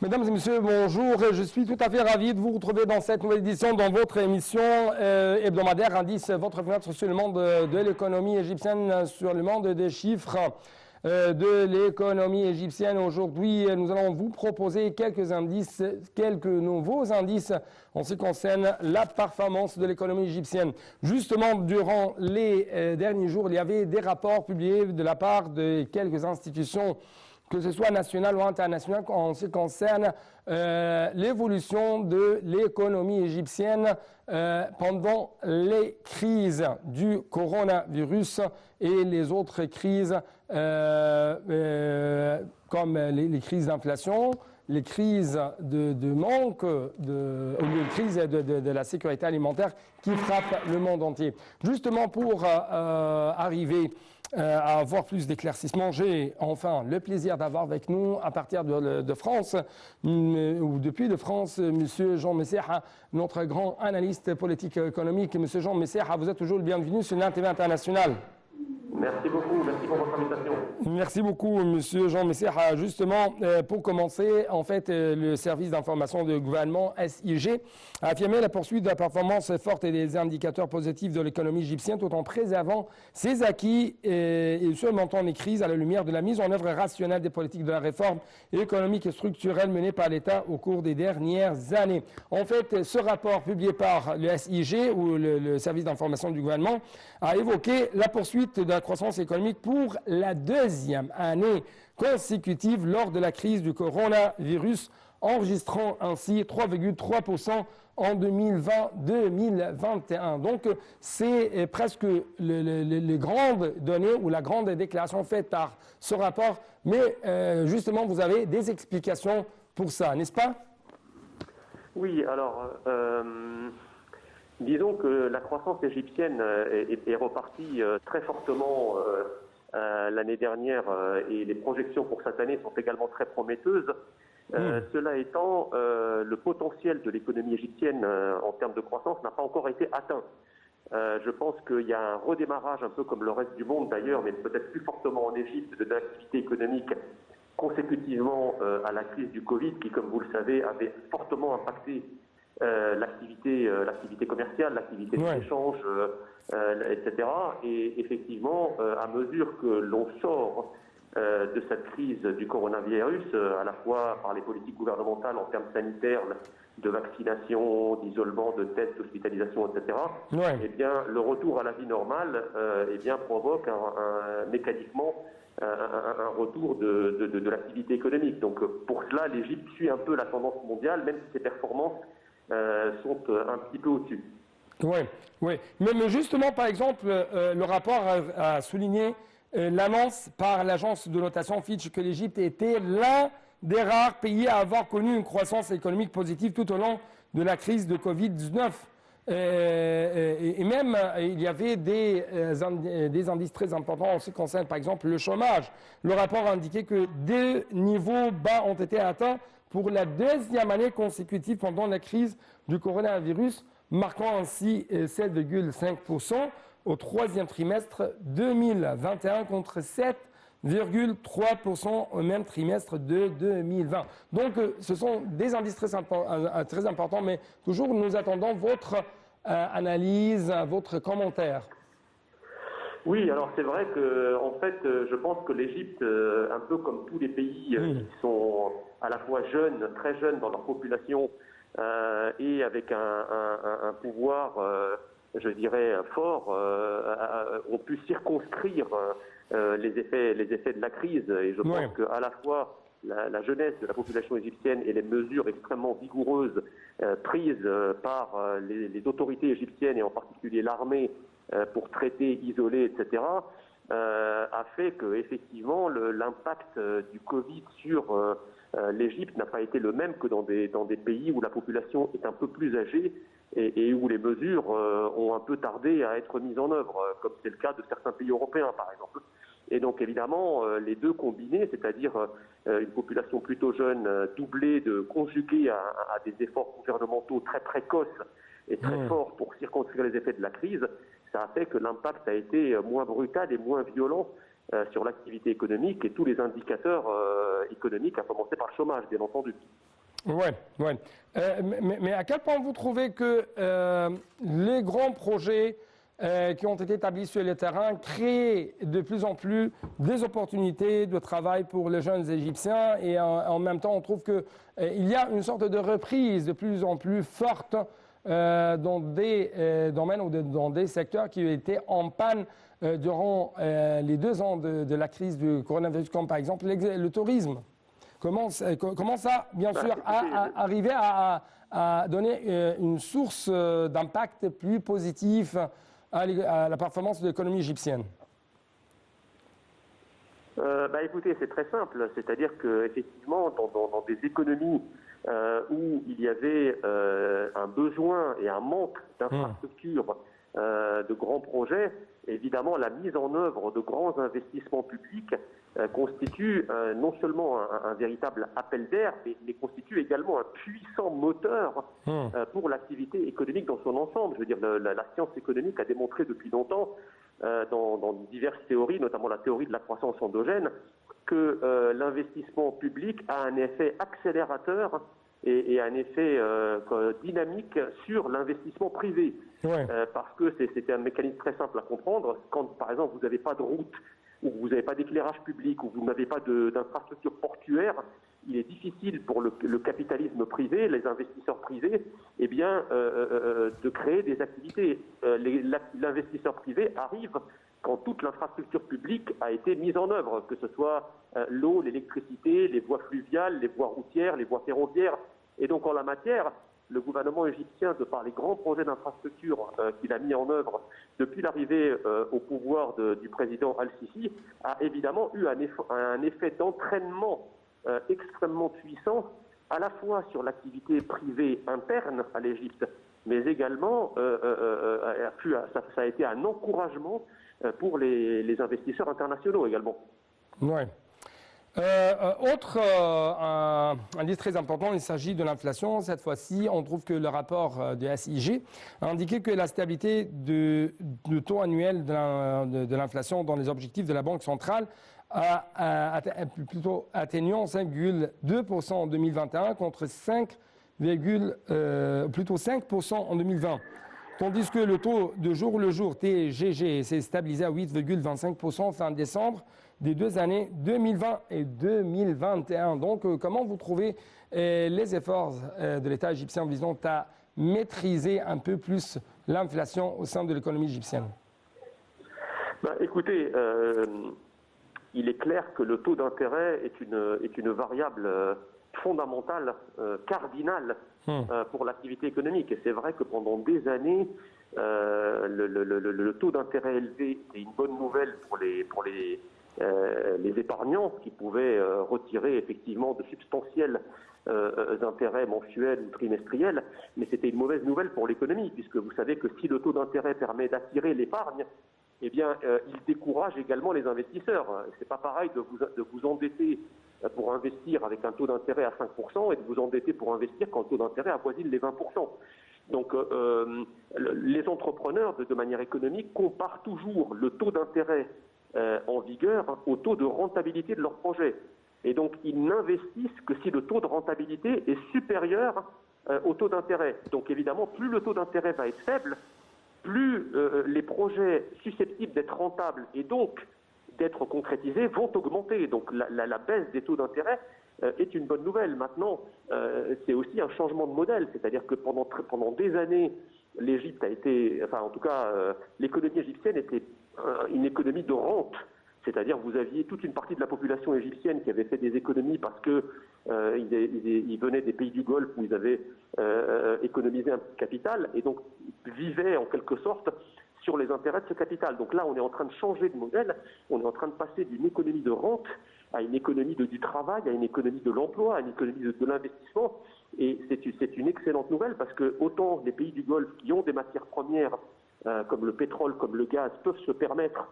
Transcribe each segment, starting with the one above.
Mesdames et messieurs, bonjour. Je suis tout à fait ravi de vous retrouver dans cette nouvelle édition dans votre émission hebdomadaire Indice, votre fenêtre sur le monde de l'économie égyptienne, sur le monde des chiffres de l'économie égyptienne. Aujourd'hui, nous allons vous proposer quelques indices, quelques nouveaux indices en ce qui concerne la performance de l'économie égyptienne. Justement, durant les derniers jours, il y avait des rapports publiés de la part de quelques institutions, que ce soit national ou international, en ce qui concerne l'évolution de l'économie égyptienne pendant les crises du coronavirus et les autres crises comme les crises d'inflation, les crises de manque, ou les crises de la sécurité alimentaire qui frappent le monde entier. Justement, pour arriver à avoir plus d'éclaircissements, j'ai enfin le plaisir d'avoir avec nous, à partir de France, ou depuis de France, M. Jean Messeha, notre grand analyste politique et économique. M. Jean Messeha, vous êtes toujours le bienvenu sur l'ANTV International. Merci beaucoup, merci pour votre invitation. Merci beaucoup, Monsieur Jean Messeha. Justement, pour commencer, en fait, le service d'information du gouvernement SIG a affirmé la poursuite de la performance forte et des indicateurs positifs de l'économie égyptienne tout en préservant ses acquis et surmontant les crises à la lumière de la mise en œuvre rationnelle des politiques de la réforme économique et structurelle menée par l'État au cours des dernières années. En fait, ce rapport publié par le SIG, ou le service d'information du gouvernement, a évoqué la poursuite de la croissance économique pour la deuxième année consécutive lors de la crise du coronavirus, enregistrant ainsi 3,3% en 2020-2021. Donc, c'est presque les grandes données ou la grande déclaration faite par ce rapport. Mais justement, vous avez des explications pour ça, n'est-ce pas? Oui, alors, disons que la croissance égyptienne est repartie très fortement l'année dernière et les projections pour cette année sont également très prometteuses. Cela étant, le potentiel de l'économie égyptienne en termes de croissance n'a pas encore été atteint. Je pense qu'il y a un redémarrage, un peu comme le reste du monde d'ailleurs, mais peut-être plus fortement en Égypte, de l'activité économique consécutivement à la crise du Covid, qui, comme vous le savez, avait fortement impacté l'activité commerciale, l'activité d'échange, etc. Et effectivement, à mesure que l'on sort de cette crise du coronavirus, à la fois par les politiques gouvernementales en termes sanitaires, de vaccination, d'isolement, de tests, d'hospitalisation, etc., eh bien, le retour à la vie normale eh bien, provoque mécaniquement un retour de l'activité économique. Donc pour cela, l'Égypte suit un peu la tendance mondiale, même si ses performances sont un petit peu au-dessus. Oui, oui. Mais justement, par exemple, le rapport a souligné l'annonce par l'agence de notation Fitch que l'Égypte était l'un des rares pays à avoir connu une croissance économique positive tout au long de la crise de Covid-19. Et même, il y avait des indices très importants en ce qui concerne, par exemple, le chômage. Le rapport a indiqué que des niveaux bas ont été atteints pour la deuxième année consécutive pendant la crise du coronavirus, marquant ainsi 7,5% au troisième trimestre 2021 contre 7,3% au même trimestre de 2020. Donc, ce sont des indices très importants, mais toujours nous attendons votre analyse, votre commentaire. Oui, alors c'est vrai que, en fait, je pense que l'Égypte, un peu comme tous les pays qui sont à la fois jeunes, très jeunes dans leur population, et avec un pouvoir, je dirais, fort, ont pu circonscrire les effets de la crise. Et je pense qu'à la fois la jeunesse de la population égyptienne et les mesures extrêmement vigoureuses prises par les autorités égyptiennes et en particulier l'armée pour traiter, isoler, etc., a fait que effectivement l'impact du Covid sur l'Égypte n'a pas été le même que dans des pays où la population est un peu plus âgée et où les mesures ont un peu tardé à être mises en œuvre, comme c'est le cas de certains pays européens par exemple. Et donc évidemment, les deux combinés, c'est-à-dire une population plutôt jeune, conjuguée à des efforts gouvernementaux très précoces et très forts pour circonscrire les effets de la crise, ça a fait que l'impact a été moins brutal et moins violent sur l'activité économique et tous les indicateurs économiques, à commencer par le chômage, bien entendu. Oui, oui. Mais à quel point vous trouvez que les grands projets qui ont été établis sur le terrain créent de plus en plus des opportunités de travail pour les jeunes Égyptiens et en même temps, on trouve qu'il y a une sorte de reprise de plus en plus forte dans des domaines ou dans des secteurs qui étaient en panne durant les 2 ans de la crise du coronavirus, comme par exemple le tourisme. Comment ça, bien sûr, arriver à donner une source d'impact plus positif à la performance de l'économie égyptienne? Écoutez, c'est très simple. C'est-à-dire qu'effectivement, dans des économies où il y avait un besoin et un manque d'infrastructures, de grands projets, évidemment, la mise en œuvre de grands investissements publics constitue non seulement un véritable appel d'air, mais constitue également un puissant moteur pour l'activité économique dans son ensemble. Je veux dire, la science économique a démontré depuis longtemps, dans diverses théories, notamment la théorie de la croissance endogène, que l'investissement public a un effet accélérateur et un effet dynamique sur l'investissement privé. Ouais. Parce que c'était un mécanisme très simple à comprendre. Quand, par exemple, vous n'avez pas de route, ou vous n'avez pas d'éclairage public, ou vous n'avez pas d'infrastructure portuaire, il est difficile pour le capitalisme privé, les investisseurs privés, eh bien, de créer des activités. L'investisseur privé arrive quand toute l'infrastructure publique a été mise en œuvre, que ce soit l'eau, l'électricité, les voies fluviales, les voies routières, les voies ferroviaires. Et donc, en la matière, le gouvernement égyptien, de par les grands projets d'infrastructure qu'il a mis en œuvre depuis l'arrivée au pouvoir du président Al-Sisi, a évidemment eu un effet d'entraînement extrêmement puissant, à la fois sur l'activité privée interne à l'Égypte, mais également ça a été un encouragement pour les investisseurs internationaux également. Ouais. Autre indice très important, il s'agit de l'inflation. Cette fois-ci, on trouve que le rapport de SIG a indiqué que la stabilité du taux annuel de l'inflation dans les objectifs de la Banque centrale a plutôt atteignant 5,2% en 2021 contre 5% en 2020. Tandis que le taux de jour le jour, TGG, s'est stabilisé à 8,25% fin décembre des 2 années 2020 et 2021. Donc, comment vous trouvez les efforts de l'État égyptien visant à maîtriser un peu plus l'inflation au sein de l'économie égyptienne? Écoutez, il est clair que le taux d'intérêt est une variable fondamentale, cardinale pour l'activité économique. Et c'est vrai que pendant des années, le taux d'intérêt élevé est une bonne nouvelle pour les épargnants qui pouvaient retirer effectivement de substantiels intérêts mensuels ou trimestriels, mais c'était une mauvaise nouvelle pour l'économie, puisque vous savez que si le taux d'intérêt permet d'attirer l'épargne, eh bien, il décourage également les investisseurs. C'est pas pareil de vous endetter pour investir avec un taux d'intérêt à 5% et de vous endetter pour investir quand le taux d'intérêt avoisine les 20%. Donc, les entrepreneurs, de manière économique, comparent toujours le taux d'intérêt en vigueur au taux de rentabilité de leur projet. Et donc, ils n'investissent que si le taux de rentabilité est supérieur au taux d'intérêt. Donc, évidemment, plus le taux d'intérêt va être faible, plus les projets susceptibles d'être rentables et donc d'être concrétisés vont augmenter. Donc, la baisse des taux d'intérêt est une bonne nouvelle. Maintenant, c'est aussi un changement de modèle, c'est-à-dire que pendant des années, l'Égypte a été, enfin en tout cas, l'économie égyptienne était une économie de rente. C'est-à-dire vous aviez toute une partie de la population égyptienne qui avait fait des économies parce que ils venaient des pays du Golfe où ils avaient économisé un petit capital et donc vivaient en quelque sorte sur les intérêts de ce capital. Donc là, on est en train de changer de modèle, on est en train de passer d'une économie de rente à une économie du travail, à une économie de l'emploi, à une économie de l'investissement. Et c'est une excellente nouvelle parce que autant les pays du Golfe qui ont des matières premières comme le pétrole, comme le gaz, peuvent se permettre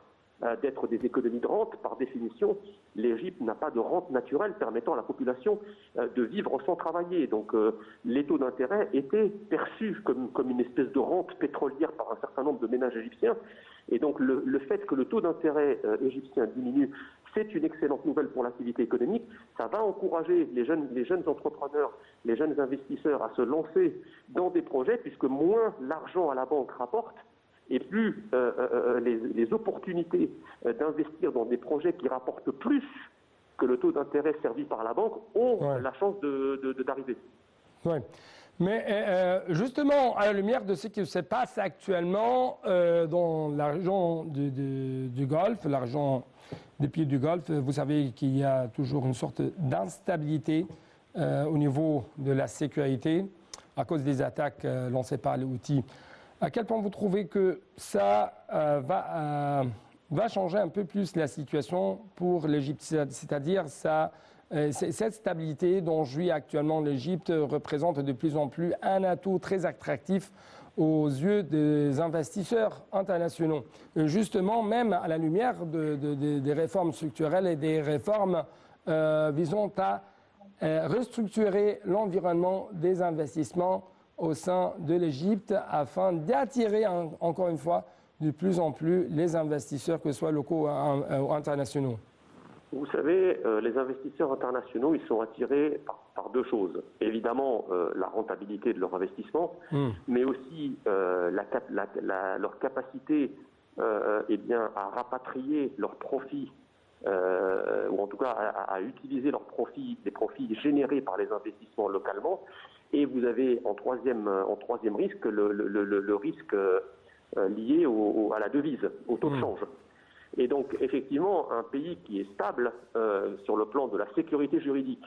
d'être des économies de rente, par définition, l'Égypte n'a pas de rente naturelle permettant à la population de vivre sans travailler. Donc les taux d'intérêt étaient perçus comme une espèce de rente pétrolière par un certain nombre de ménages égyptiens. Et donc le fait que le taux d'intérêt égyptien diminue c'est une excellente nouvelle pour l'activité économique. Ça va encourager les jeunes entrepreneurs, les jeunes investisseurs à se lancer dans des projets, puisque moins l'argent à la banque rapporte, et plus les opportunités d'investir dans des projets qui rapportent plus que le taux d'intérêt servi par la banque ont la chance d'arriver. Oui. Mais justement, à la lumière de ce qui se passe actuellement dans la région du Golfe, la région des pays du Golfe, vous savez qu'il y a toujours une sorte d'instabilité au niveau de la sécurité à cause des attaques lancées par les Houthis. À quel point vous trouvez que ça va changer un peu plus la situation pour l'Égypte, c'est-à-dire cette stabilité dont jouit actuellement l'Égypte représente de plus en plus un atout très attractif aux yeux des investisseurs internationaux. Et justement, même à la lumière des réformes structurelles et des réformes visant à restructurer l'environnement des investissements au sein de l'Égypte afin d'attirer encore une fois de plus en plus les investisseurs, que ce soit locaux ou internationaux. Vous savez, les investisseurs internationaux, ils sont attirés par deux choses. Évidemment, la rentabilité de leur investissement, mais aussi leur capacité à rapatrier leurs profits, ou en tout cas à utiliser leurs profits, des profits générés par les investissements localement. Et vous avez en troisième risque le risque lié à la devise, au taux de change. Et donc, effectivement, un pays qui est stable sur le plan de la sécurité juridique,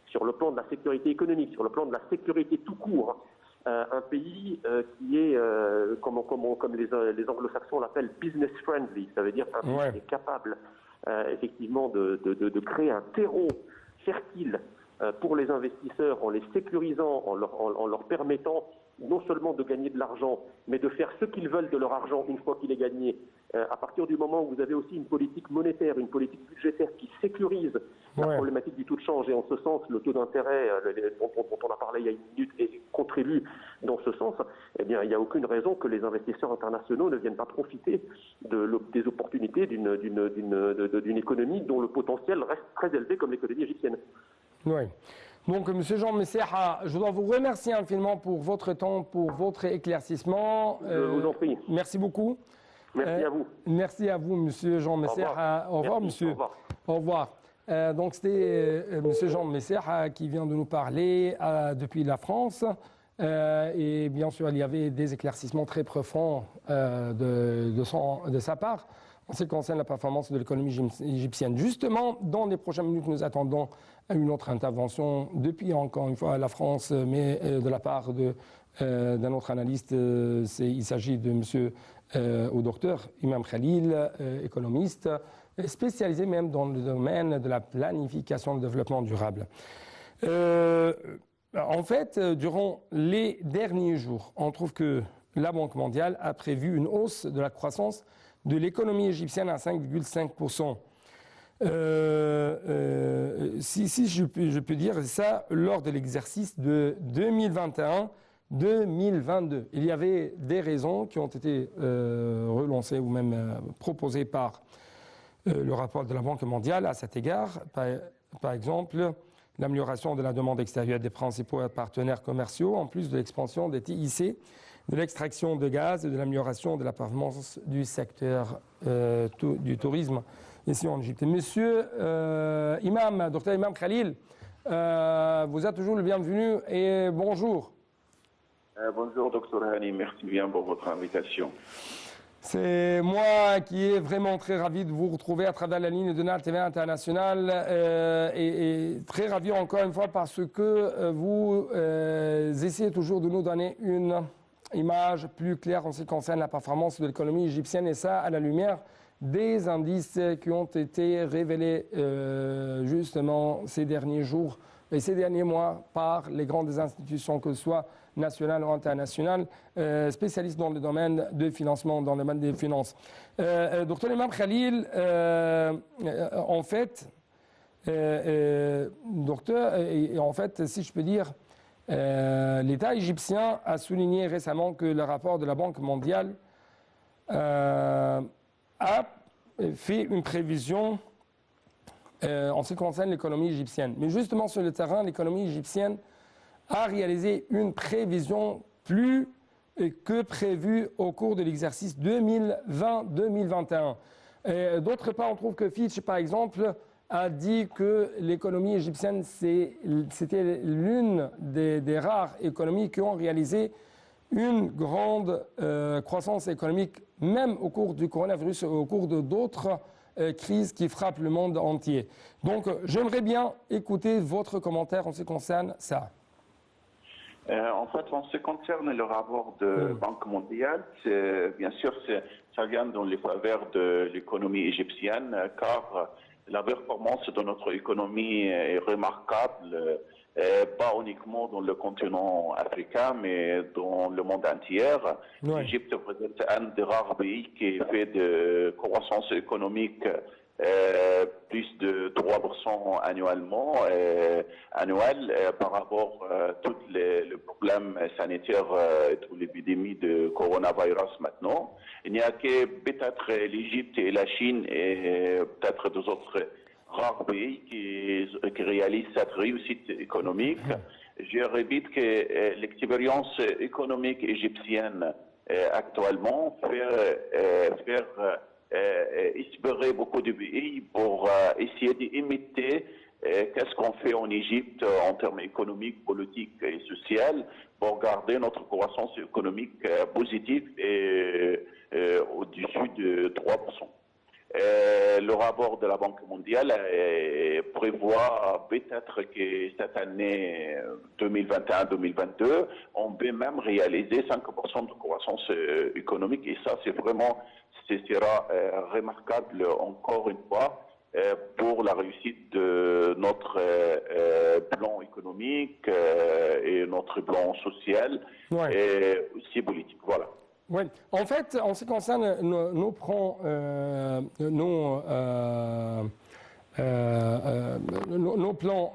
sur le plan de la sécurité économique, sur le plan de la sécurité tout court, un pays qui est, comme les anglo-saxons l'appellent, business friendly, ça veut dire un pays qui est capable, effectivement, de créer un terreau fertile pour les investisseurs en les sécurisant, en leur permettant non seulement de gagner de l'argent, mais de faire ce qu'ils veulent de leur argent une fois qu'il est gagné. À partir du moment où vous avez aussi une politique monétaire, une politique budgétaire qui sécurise la problématique du taux de change, et en ce sens, le taux d'intérêt dont on a parlé il y a une minute contribue dans ce sens, eh bien, il n'y a aucune raison que les investisseurs internationaux ne viennent pas profiter des opportunités d'une économie dont le potentiel reste très élevé comme l'économie égyptienne. Oui. Donc, M. Jean Messeha, je dois vous remercier infiniment pour votre temps, pour votre éclaircissement. Je vous en prie. Merci beaucoup. Merci à vous. Merci à vous, M. Jean Messeha. Au revoir, monsieur. Au revoir. Donc, c'était M. Jean Messeha qui vient de nous parler depuis la France. Et bien sûr, il y avait des éclaircissements très profonds de sa part en ce qui concerne la performance de l'économie égyptienne. Justement, dans les prochaines minutes, nous attendons une autre intervention depuis, encore une fois, la France, mais de la part d'un autre analyste. Il s'agit de monsieur au docteur Imam Khalil, économiste, spécialisé même dans le domaine de la planification de développement durable. En fait, durant les derniers jours, on trouve que la Banque mondiale a prévu une hausse de la croissance de l'économie égyptienne à 5,5%. Si je peux dire ça, lors de l'exercice de 2021-2022. Il y avait des raisons qui ont été relancées ou même proposées par le rapport de la Banque mondiale à cet égard. Par exemple, l'amélioration de la demande extérieure des principaux partenaires commerciaux, en plus de l'expansion des TIC, de l'extraction de gaz et de l'amélioration de la performance du secteur du tourisme ici en Égypte. Monsieur docteur Imam Khalil, vous êtes toujours le bienvenu et bonjour. Bonjour, docteur Hani, merci bien pour votre invitation. C'est moi qui est vraiment très ravi de vous retrouver à travers la ligne de NAL TV International et très ravi encore une fois parce que vous essayez toujours de nous donner une image plus claire en ce qui concerne la performance de l'économie égyptienne et ça à la lumière des indices qui ont été révélés justement ces derniers jours et ces derniers mois par les grandes institutions, que ce soit nationales ou internationales, spécialistes dans le domaine de financement, dans le domaine des finances. Docteur Imam Khalil, en fait, si je peux dire, l'État égyptien a souligné récemment que le rapport de la Banque mondiale a fait une prévision en ce qui concerne l'économie égyptienne. Mais justement, sur le terrain, l'économie égyptienne a réalisé une prévision plus que prévue au cours de l'exercice 2020-2021. D'autre part, on trouve que Fitch, par exemple, a dit que l'économie égyptienne, c'était l'une des rares économies qui ont réalisé une grande croissance économique, même au cours du coronavirus, au cours de d'autres crises qui frappent le monde entier. Donc, j'aimerais bien écouter votre commentaire en ce qui concerne ça. En fait, en ce qui concerne le rapport de Banque mondiale, bien sûr, ça vient dans les faveurs de l'économie égyptienne, car la performance de notre économie est remarquable, pas uniquement dans le continent africain, mais dans le monde entier. Ouais. L'Égypte représente un des rares pays qui fait de croissance économique plus de 3% annuellement, par rapport à tous les problèmes sanitaires et toute l'épidémie de coronavirus maintenant. Il n'y a que peut-être l'Égypte et la Chine et peut-être deux autres rares pays qui réalisent cette réussite économique. Je répète que l'expérience économique égyptienne actuellement fait espérer beaucoup de pays pour essayer d'imiter qu'est-ce qu'on fait en Égypte en termes économiques, politiques et sociaux pour garder notre croissance économique positive et au-dessus de 3%. Le rapport de la Banque mondiale prévoit peut-être que cette année 2021-2022, on peut même réaliser 5% de croissance économique et ça, ce sera remarquable encore une fois pour la réussite de notre plan économique et notre plan social et aussi politique. Voilà. Oui, en fait, en ce qui concerne nos plans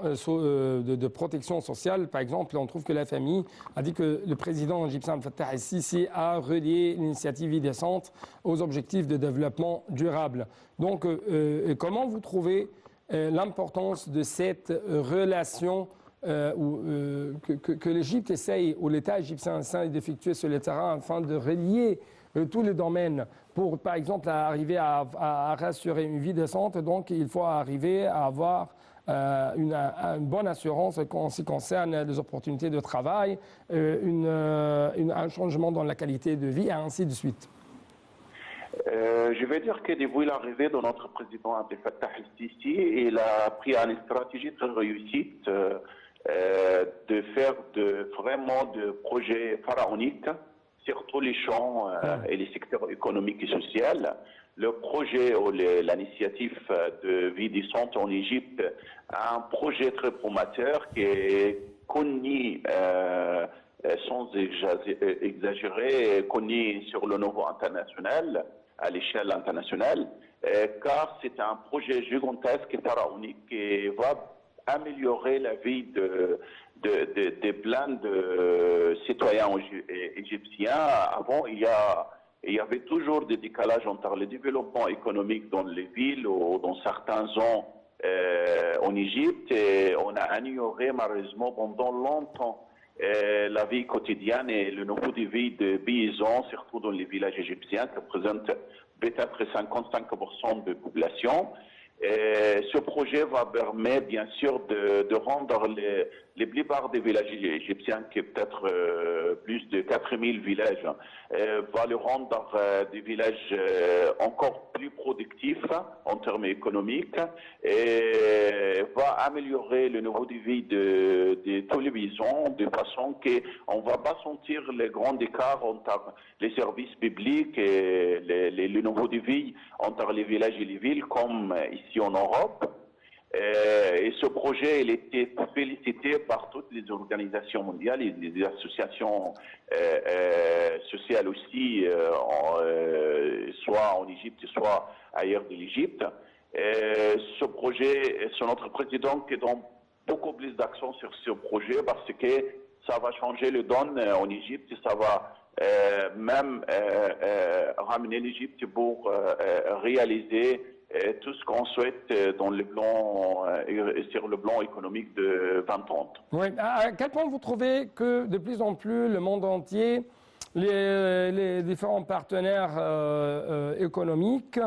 de protection sociale, par exemple, on trouve que la FMI a dit que le président égyptien Fattah el-Sisi a relié l'initiative e-décente aux objectifs de développement durable. Donc, comment vous trouvez l'importance de cette relation que l'Égypte essaye, ou l'État égyptien essaye d'effectuer sur le terrain afin de relier tous les domaines pour, par exemple, arriver à rassurer une vie décente. Donc, il faut arriver à avoir une bonne assurance en ce qui concerne les opportunités de travail, un changement dans la qualité de vie, et ainsi de suite. Je vais dire que depuis l'arrivée de notre président Abdel Fattah el-Sisi, il a pris une stratégie très réussite de faire vraiment de projets pharaoniques sur tous les champs et les secteurs économiques et sociaux. Le projet ou l'initiative de vie décente en Égypte a un projet très prometteur qui est connu sans exagérer, connu sur le niveau international, à l'échelle internationale, car c'est un projet gigantesque et pharaonique qui va améliorer la vie de plein de citoyens égyptiens. Avant, il y avait toujours des décalages entre le développement économique dans les villes ou dans certaines zones en Égypte. Et on a ignoré malheureusement pendant longtemps la vie quotidienne et le niveau de vie des paysans, surtout dans les villages égyptiens, qui représentent peut-être 55% de population. Ce projet va permettre bien sûr de rendre les plupart des villages égyptiens, qui est peut-être plus de 4000 villages, va le rendre des villages encore plus productifs en termes économiques et va améliorer le niveau de vie de tous les paysans de façon qu'on ne va pas sentir les grands écarts entre les services publics et le niveau de vie entre les villages et les villes comme ici en Europe. Et ce projet, il était félicité par toutes les organisations mondiales et les associations sociales aussi, soit en Égypte, soit ailleurs de l'Égypte. Ce projet, c'est notre président qui donne beaucoup plus d'accent sur ce projet parce que ça va changer le donne en Égypte, ça va même ramener l'Égypte pour réaliser tout ce qu'on souhaite dans le plan, sur le plan économique de 2030. Oui. À quel point vous trouvez que de plus en plus le monde entier, les différents partenaires économiques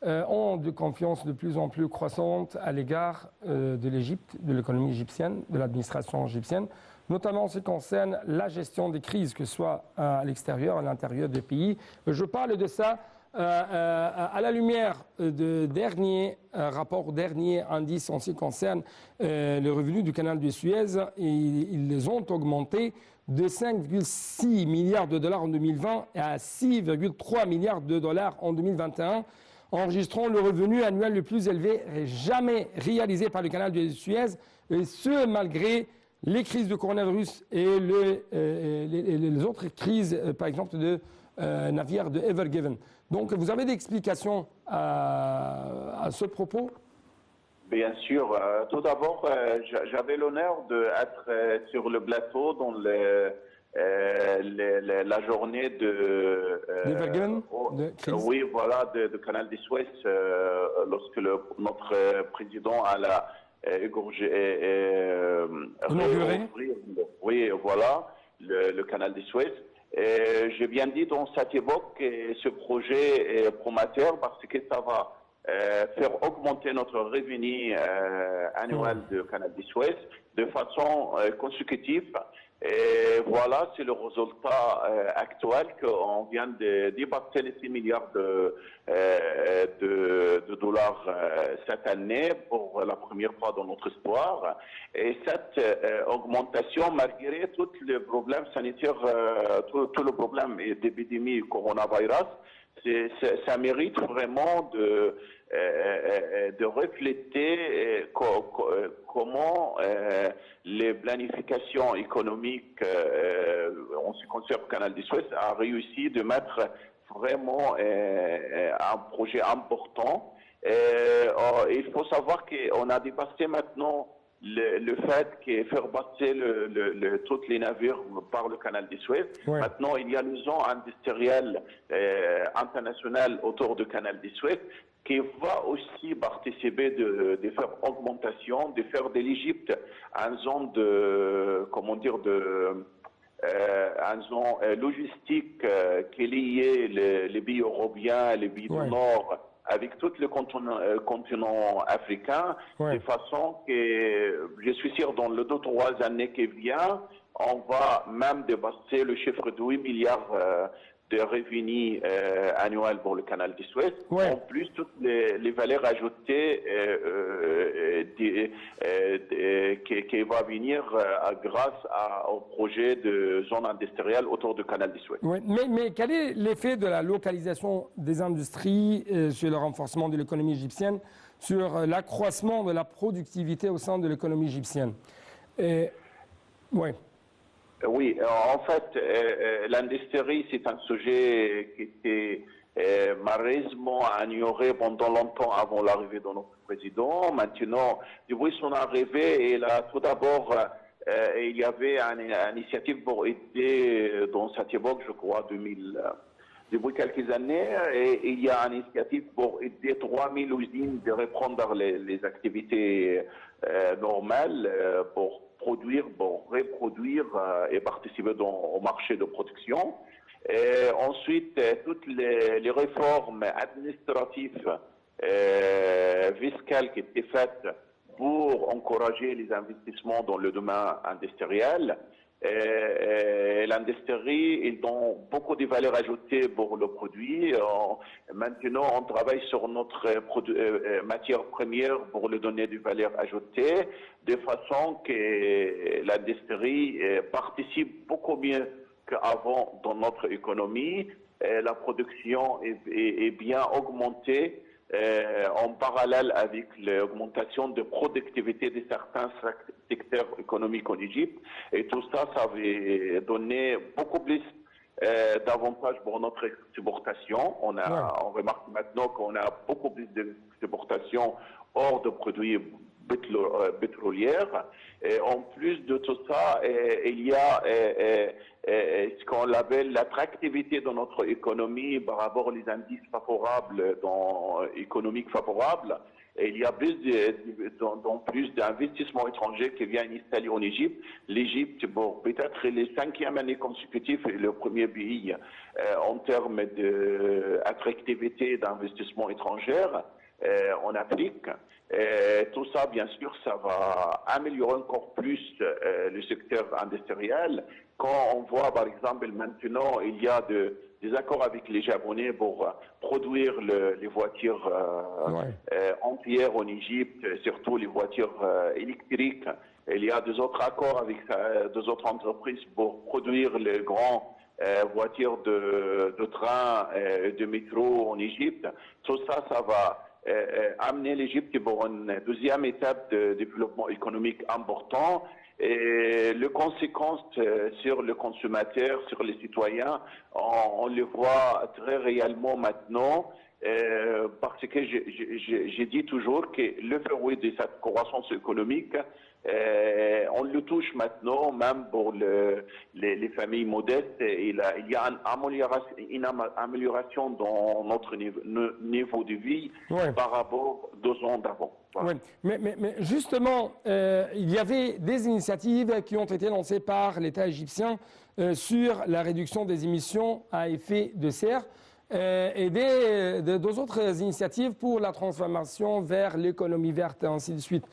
ont de confiance de plus en plus croissante à l'égard de l'Égypte, de l'économie égyptienne, de l'administration égyptienne, notamment en ce qui concerne la gestion des crises, que ce soit à l'extérieur, à l'intérieur des pays. Je parle de ça à la lumière de dernier rapport, dernier indice en ce qui concerne les revenus du canal de Suez. Ils ont augmenté de 5,6 milliards de dollars en 2020 à 6,3 milliards de dollars en 2021, enregistrant le revenu annuel le plus élevé jamais réalisé par le canal de Suez, et ce malgré les crises de coronavirus et les autres crises, par exemple de navires de Ever Given. Donc, vous avez des explications à ce propos? Bien sûr. Tout d'abord, j'avais l'honneur d'être sur le plateau dans la journée de... Oui, voilà, de Canal de Suez, lorsque notre président a inauguré, oui, voilà, le Canal de Suez. J'ai bien dit dans cette époque que ce projet est prometteur parce que ça va faire augmenter notre revenu annuel de Canal de Suez de façon consécutive. Et voilà, c'est le résultat actuel qu'on vient de dépasser les 6 milliards de dollars cette année pour la première fois dans notre histoire. Et cette augmentation, malgré tous les problèmes sanitaires, tout le problème d'épidémie coronavirus, ça mérite vraiment de refléter comment les planifications économiques en ce qui concerne le canal de Suez a réussi de mettre vraiment un projet important. Il faut savoir qu'on a dépassé maintenant le fait que faire passer tous les navires par le canal de Suez. Ouais. Maintenant, il y a une zone industrielle internationale autour du canal de Suez qui va aussi participer de faire augmentation, de faire de l'Égypte une zone de, comment dire, une zone logistique qui est liée les pays européens, les pays du Nord, avec tout le continent africain, de façon que je suis sûr dans les 2-3 années qui viennent, on va même dépasser le chiffre de 8 milliards de revenus annuels pour le canal de Suez. En plus, toutes les valeurs ajoutées qui va venir grâce au projet de zone industrielle autour du canal de Suez. Oui, mais quel est l'effet de la localisation des industries sur le renforcement de l'économie égyptienne, sur l'accroissement de la productivité au sein de l'économie égyptienne? Oui, en fait, l'industrie, c'est un sujet qui était malheureusement ignoré pendant longtemps avant l'arrivée de notre président. Maintenant, depuis son arrivée, tout d'abord, il y avait une initiative pour aider, dans cette époque, je crois, depuis quelques années, et il y a une initiative pour aider 3000 usines de reprendre les activités normales pour produire, pour reproduire et participer au marché de production. Et ensuite, toutes les réformes administratives, fiscales qui étaient faites pour encourager les investissements dans le domaine industriel. L'industrie, ils ont beaucoup de valeur ajoutée pour le produit. Maintenant, on travaille sur notre matière première pour lui donner du valeur ajoutée, de façon que l'industrie participe beaucoup mieux qu'avant dans notre économie. La production est bien augmentée en parallèle avec l'augmentation de productivité de certains secteurs économiques en Égypte. Et tout ça, ça va donner beaucoup plus d'avantages pour notre exportation. On remarque maintenant qu'on a beaucoup plus d'exportations hors de produits pétrolière. Et en plus de tout ça, il y a ce qu'on appelle l'attractivité de notre économie par rapport aux indices favorables, économiques favorables. Et il y a plus d'investissements étrangers qui viennent installer en Égypte. L'Égypte, bon, peut-être les 5e année consécutive, est le premier pays en termes d'attractivité d'investissement étranger en Afrique. Tout ça, bien sûr, ça va améliorer encore plus le secteur industriel. Quand on voit, par exemple, maintenant, il y a des accords avec les Japonais pour produire les voitures entières en Égypte, surtout les voitures électriques. Il y a des autres accords avec deux autres entreprises pour produire les grandes voitures de train et de métro en Égypte. Tout ça, ça va amener l'Égypte pour une deuxième étape de développement économique important. Et les conséquences sur le consommateur, sur les citoyens, on le voit très réellement maintenant, parce que j'ai dit toujours que le fruit de cette croissance économique, on le touche maintenant, même pour les familles modestes. Il y a une amélioration dans notre niveau de vie par rapport aux 2 ans d'avant. Voilà. Oui, mais justement, il y avait des initiatives qui ont été lancées par l'État égyptien sur la réduction des émissions à effet de serre et deux autres initiatives pour la transformation vers l'économie verte et ainsi de suite.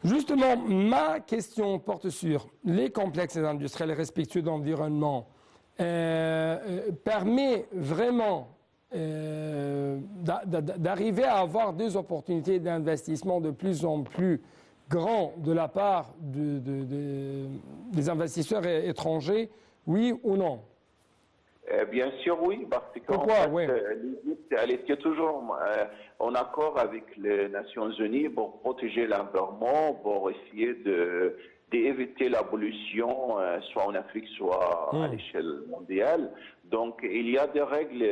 Justement, ma question porte sur les complexes industriels respectueux de l'environnement. Permet vraiment d'arriver à avoir des opportunités d'investissement de plus en plus grands de la part des investisseurs étrangers, oui ou non? Bien sûr, oui, parce qu'en l'Égypte, elle était toujours en accord avec les Nations Unies pour protéger l'environnement, pour essayer d'éviter la pollution, soit en Afrique, soit à l'échelle mondiale. Donc, il y a des règles,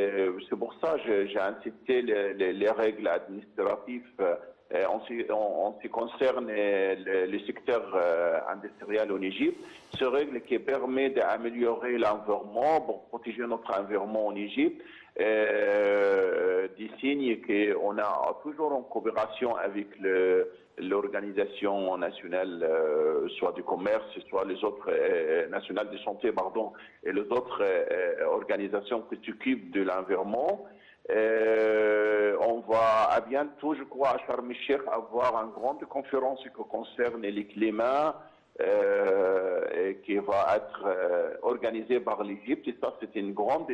c'est pour ça que j'ai incité les règles administratives en ce qui concerne le secteur industriel en Égypte. Ce règle qui permet d'améliorer l'environnement, pour protéger notre environnement en Égypte, des signes qu'on a toujours en coopération avec l'organisation nationale, soit du commerce, soit les autres nationales de santé, pardon, et les autres organisations qui s'occupent de l'environnement. On va à bientôt, je crois, à Sharm el-Sheikh avoir une grande conférence qui concerne le climat qui va être organisée par l'Égypte. Et ça, c'est une grande,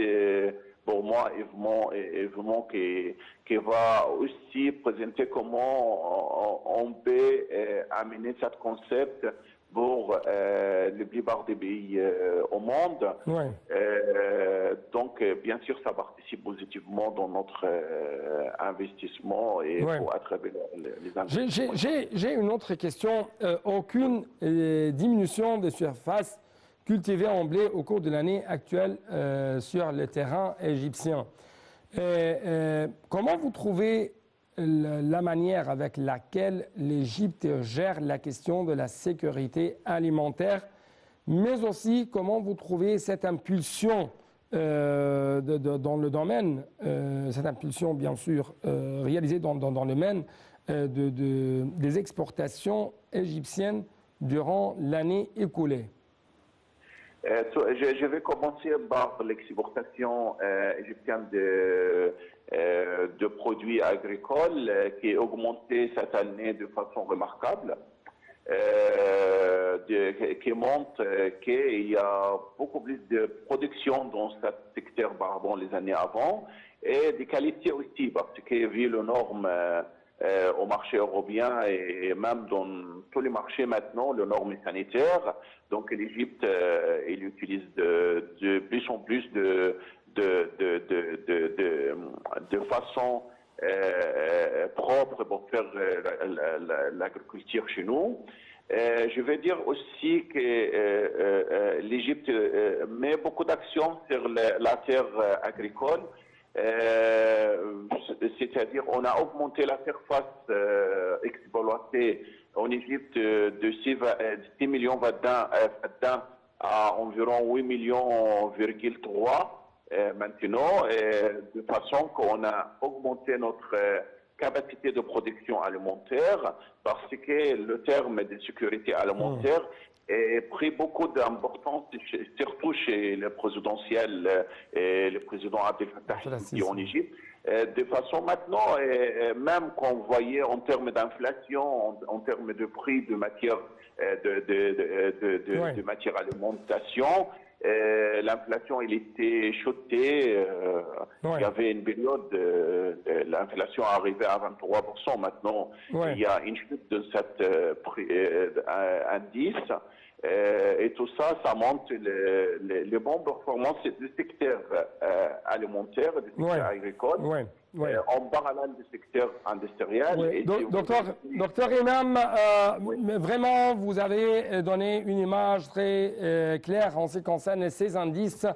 pour moi, événement qui va aussi présenter comment on peut amener ce concept pour la plupart des pays au monde. Donc, bien sûr, ça participe positivement dans notre investissement et à travers les investissements. J'ai une autre question. Aucune diminution des surfaces cultivées en blé au cours de l'année actuelle sur le terrain égyptien. Comment vous trouvez la manière avec laquelle l'Égypte gère la question de la sécurité alimentaire, mais aussi comment vous trouvez cette impulsion dans le domaine, cette impulsion bien sûr réalisée dans le domaine des exportations égyptiennes durant l'année écoulée? Je vais commencer par l'exportation égyptienne de produits agricoles qui a augmenté cette année de façon remarquable, qui montre qu'il y a beaucoup plus de production dans ce secteur par rapport les années avant et des qualités aussi, parce que vu les normes au marché européen et même dans tous les marchés maintenant, les normes sanitaires. Donc l'Égypte, il utilise de plus en plus de façon propre pour faire l'agriculture chez nous. Je veux dire aussi que l'Égypte met beaucoup d'actions sur la terre agricole. C'est-à-dire on a augmenté la surface exploitée en Égypte de 6 millions faddan à environ 8 millions,3 maintenant, de façon qu'on a augmenté notre capacité de production alimentaire parce que le terme de sécurité alimentaire a pris beaucoup d'importance, surtout chez le présidentiel et le président Abdel Fattah el-Sisi en Égypte. De façon maintenant, même qu'on voyait en termes d'inflation, en termes de prix de matière, de matière alimentation, l'inflation, elle était chutée. Il y avait une période, l'inflation arrivait à 23%. Maintenant, il y a une chute de cet indice. Et tout ça, ça montre les bonnes performances du secteur alimentaire, du secteur agricole, en parallèle du secteur industriel. Docteur Imam, vraiment, vous avez donné une image très claire en ce qui concerne ces indices.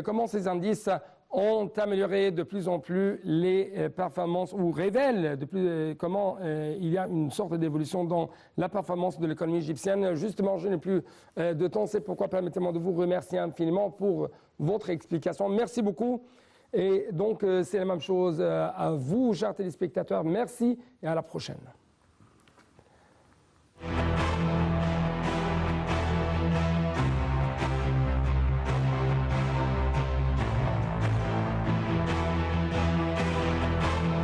Comment ces indices ont amélioré de plus en plus les performances ou révèlent comment il y a une sorte d'évolution dans la performance de l'économie égyptienne. Justement, je n'ai plus de temps, c'est pourquoi permettez-moi de vous remercier infiniment pour votre explication. Merci beaucoup. Et donc, c'est la même chose à vous, chers téléspectateurs. Merci et à la prochaine.